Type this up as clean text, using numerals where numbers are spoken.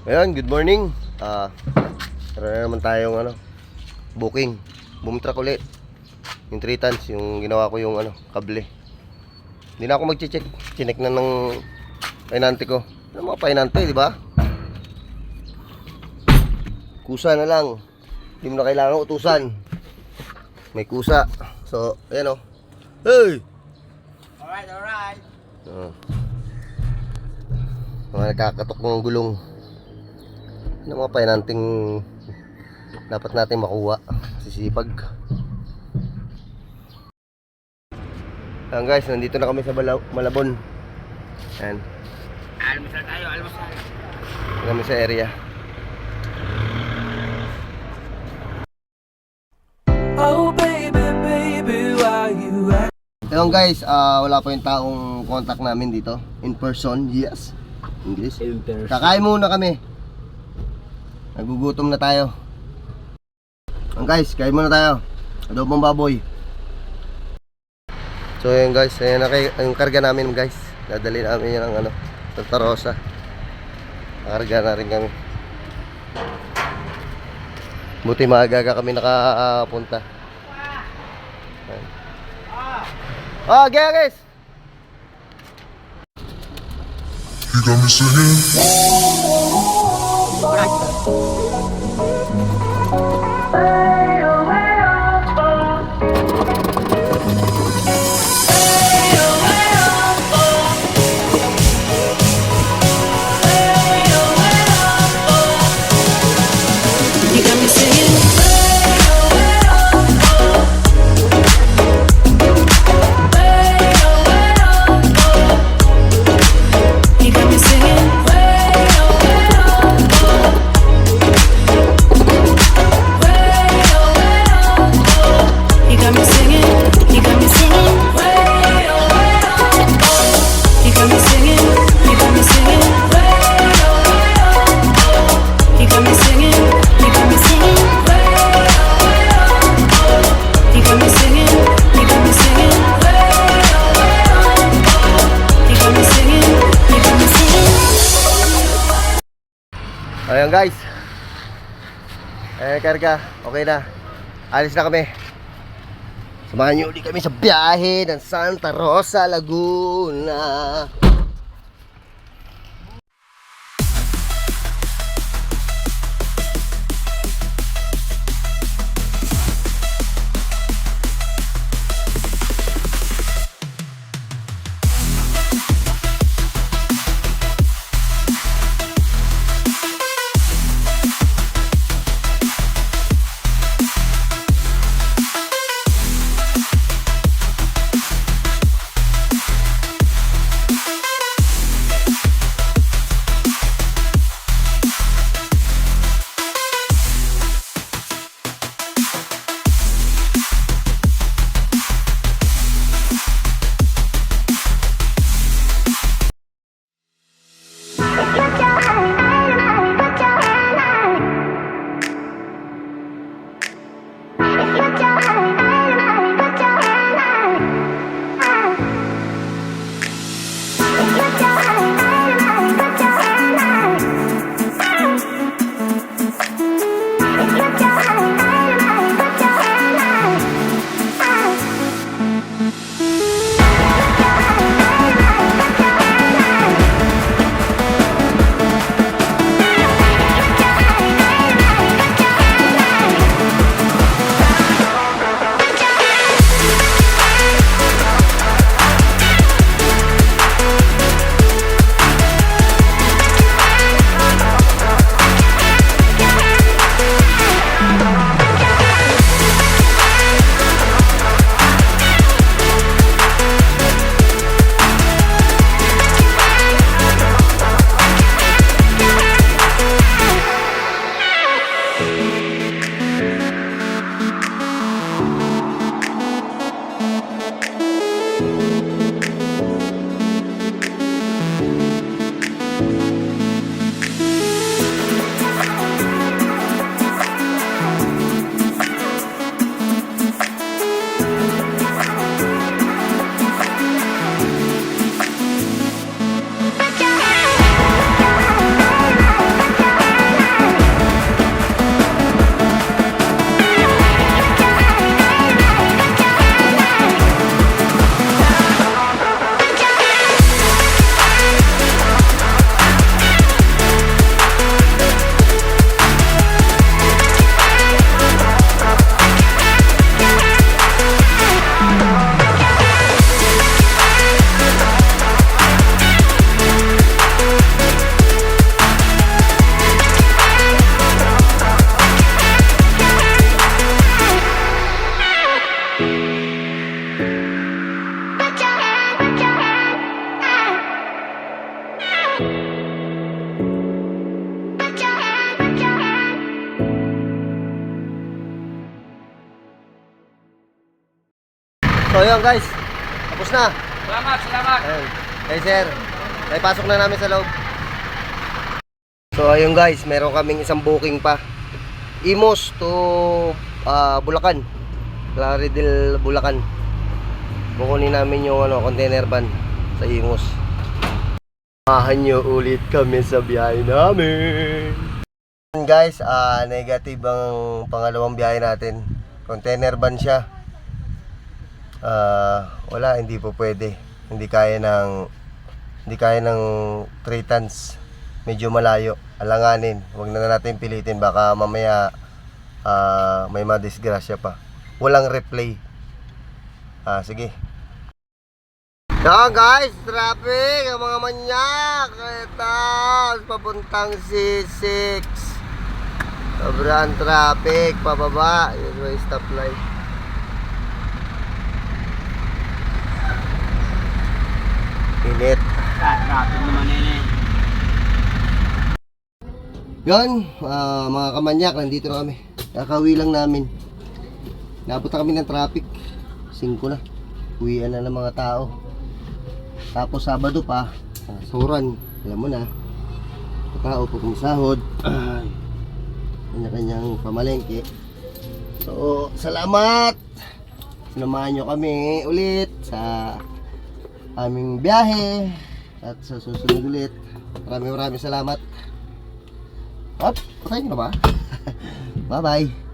Ayan, good morning. Meron na naman tayong booking. Boom truck ulit. Yung 3 tons, yung ginawa ko yung kable. Hindi na ako mag-check. Chinek na ng painante ko. Ano mga painante, di ba? Kusa na lang. Hindi mo na kailangan utusan. May kusa. So, ayan o. Hey! Alright. Mga nakakatok ng gulong. Ano mga painanting dapat natin makuha. Sisipag. Ayan guys, nandito na kami sa Malabon. Ayan. Almusal tayo, almusal. Kami sa area. Oh baby, why you at? Ayan guys, wala pa yung taong contact namin dito. In person, yes. English. Kakain muna kami. Nagugutom na tayo. Ayan guys, kain muna tayo. Adobong baboy. So ayan guys, ayan na yung karga namin guys. Dadali namin yan ng Santa Rosa. Nakarga na rin kami. Buti maaga kami nakapunta. Okay guys. You got me singing. You got me singing. You got me singing. You got me singing. You got me singing. You got me singing. You got me singing. You got me singing. You got me singing. You got me singing. You got me singing. You got me singing. You got me singing. Ayan guys. Ayan karga, okay na. Alis na kami. Samahan niyo ulit kami sa biyahe ng Santa Rosa, Laguna. So yun guys, tapos na. Salamat, salamat. Ayun. Hey sir, ay pasok na namin sa loob. So ayun guys, meron kaming isang booking pa. Imos to Bulacan. Claridel, Bulacan. Kukunin namin yung container van sa Imos. Samahan nyo ulit kami sa biyahe namin. Guys, negative ang pangalawang biyahe natin. Container van siya. Wala, hindi po pwede. Hindi kaya ng 3 tons. Medyo malayo. Alanganin. Huwag na natin pilitin, baka mamaya may madisgrasya pa. Walang replay. Sige. So guys, traffic ang mga manyak. Ito, papuntang C6. Sobrang traffic, pababa. Yun may stoplight. Init. Traffic naman eh. Yan, mga kamanyak, nandito na kami. Kakauwi lang namin. Naabot na kami ng traffic. 5 na. Uwian na ng mga tao. Tapos Sabado pa, Suran, alam mo na. Mga tao po kumisahod. Kanya-kanyang pamalengke. So, salamat! Sinamahan nyo kami ulit sa aming biyahe. At sa susunod ulit. Maraming salamat. Patay nyo na ba? Bye bye.